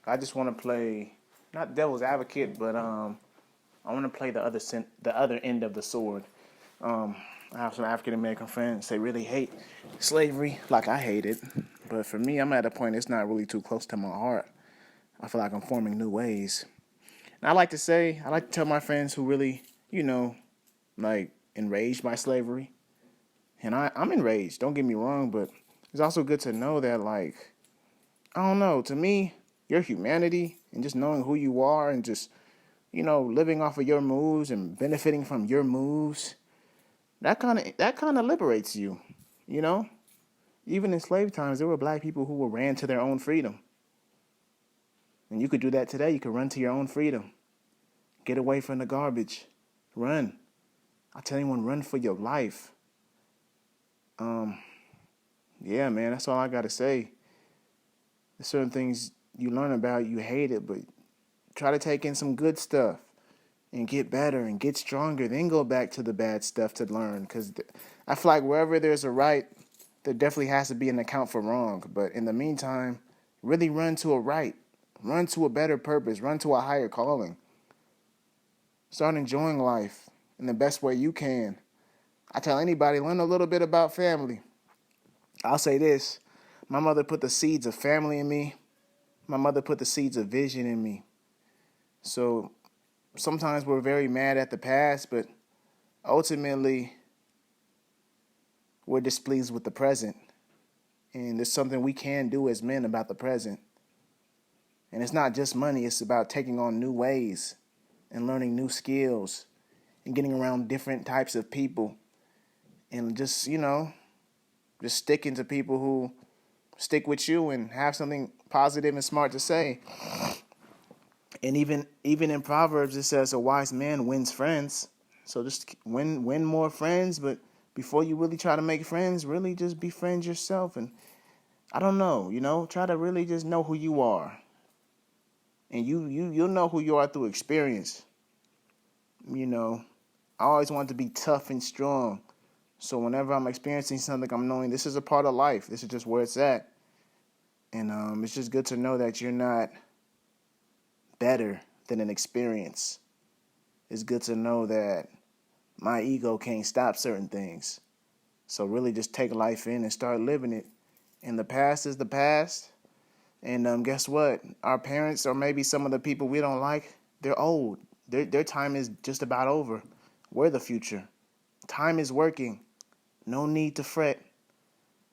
I just want to play not devil's advocate, but I want to play the other end of the sword. Um, I have some African American friends. They really hate slavery, like I hate it. But for me, I'm at a point it's not really too close to my heart. I feel like I'm forming new ways. And I like to tell my friends who really, like enraged by slavery. And I'm enraged. Don't get me wrong, but it's also good to know that, like, I don't know. To me, your humanity and just knowing who you are and just living off of your moves and benefiting from your moves, that kind of liberates you, you know? Even in slave times, there were black people who ran to their own freedom. And you could do that today. You could run to your own freedom. Get away from the garbage. Run. I tell anyone, run for your life. Um, yeah, man, that's all I gotta say. There's certain things you learn about, you hate it, but try to take in some good stuff and get better and get stronger. Then go back to the bad stuff to learn. Because I feel like wherever there's a right, there definitely has to be an account for wrong. But in the meantime, really run to a right. Run to a better purpose. Run to a higher calling. Start enjoying life in the best way you can. I tell anybody, learn a little bit about family. I'll say this. My mother put the seeds of family in me. My mother put the seeds of vision in me. So sometimes we're very mad at the past, but ultimately we're displeased with the present. And there's something we can do as men about the present. And it's not just money, it's about taking on new ways and learning new skills and getting around different types of people and just sticking to people who stick with you and have something positive and smart to say. And even in Proverbs it says a wise man wins friends. So just win more friends, but before you really try to make friends, really just befriend yourself. And I don't know, try to really just know who you are. And you'll know who you are through experience. I always want to be tough and strong. So whenever I'm experiencing something, I'm knowing this is a part of life. This is just where it's at. And it's just good to know that you're not better than an experience. It's good to know that my ego can't stop certain things. So really just take life in and start living it. And the past is the past. And guess what? Our parents or maybe some of the people we don't like, they're old. Their time is just about over. We're the future. Time is working. No need to fret.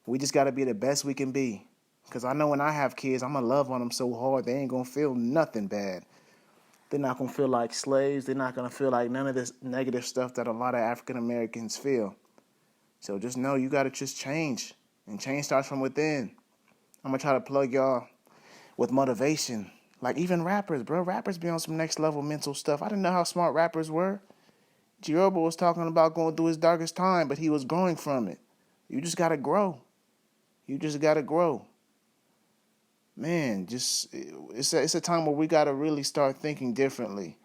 We just got to be the best we can be. Because I know when I have kids, I'm going to love on them so hard, they ain't going to feel nothing bad. They're not going to feel like slaves. They're not going to feel like none of this negative stuff that a lot of African Americans feel. So just know you got to just change. And change starts from within. I'm going to try to plug y'all with motivation. Like even rappers, bro. Rappers be on some next level mental stuff. I didn't know how smart rappers were. Giorbo was talking about going through his darkest time, but he was growing from it. You just got to grow. You just got to grow. Man, it's a time where we got to really start thinking differently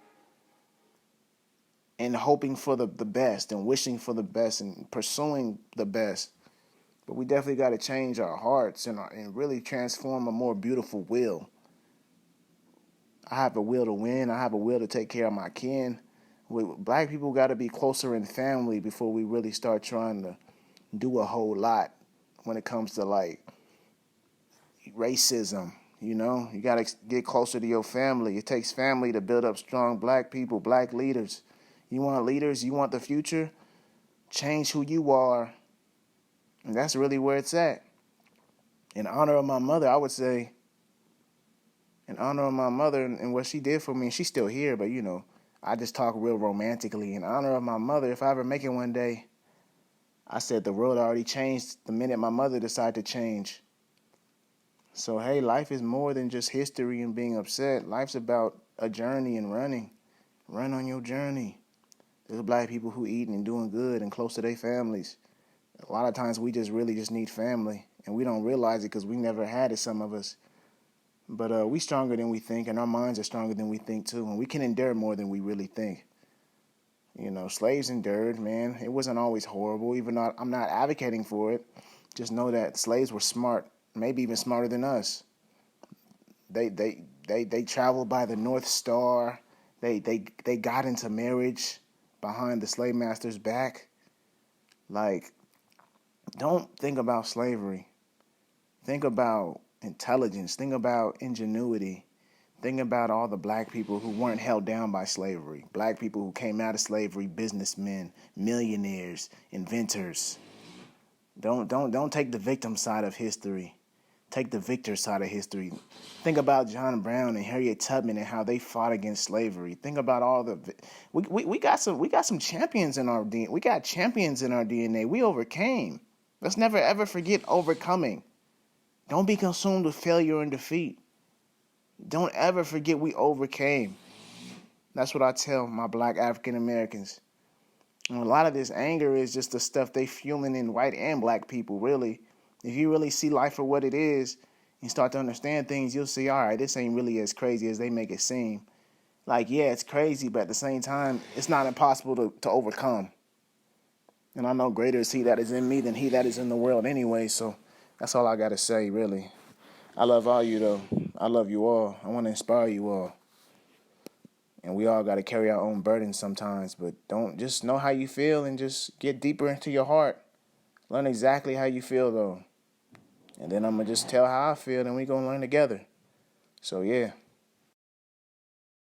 and hoping for the best and wishing for the best and pursuing the best. But we definitely got to change our hearts and really transform a more beautiful will. I have a will to win. I have a will to take care of my kin. Black people got to be closer in family before we really start trying to do a whole lot when it comes to like racism. You got to get closer to your family. It takes family to build up strong black people, black leaders. You want leaders? You want the future? Change who you are. And that's really where it's at. In honor of my mother, I would say, in honor of my mother and what she did for me, and she's still here, but I just talk real romantically. In honor of my mother, if I ever make it one day, I said the world already changed the minute my mother decided to change. So, hey, life is more than just history and being upset. Life's about a journey and running. Run on your journey. There's black people who eating and doing good and close to their families. A lot of times we just really just need family, and we don't realize it because we never had it, some of us. But we stronger than we think, and our minds are stronger than we think, too. And we can endure more than we really think. Slaves endured, man. It wasn't always horrible, even though I'm not advocating for it. Just know that slaves were smart, maybe even smarter than us. They They traveled by the North Star. They got into marriage behind the slave master's back. Like, don't think about slavery. Think about intelligence. Think about ingenuity. Think about all the black people who weren't held down by slavery. Black people who came out of slavery, businessmen, millionaires, inventors. Don't take the victim side of history. Take the victor side of history. Think about John Brown and Harriet Tubman and how they fought against slavery. Think about all the we got some champions in our DNA. We got champions in our DNA. We overcame. Let's never ever forget overcoming. Don't be consumed with failure and defeat. Don't ever forget we overcame. That's what I tell my black African Americans. And a lot of this anger is just the stuff they fueling in white and black people, really. If you really see life for what it is and start to understand things, you'll see, all right, this ain't really as crazy as they make it seem. Like, yeah, it's crazy, but at the same time, it's not impossible to overcome. And I know greater is he that is in me than he that is in the world anyway, so that's all I got to say, really. I love all you, though. I love you all. I want to inspire you all. And we all got to carry our own burdens sometimes, but don't just know how you feel and just get deeper into your heart. Learn exactly how you feel, though. And then I'm going to just tell how I feel, and we're going to learn together. So, yeah.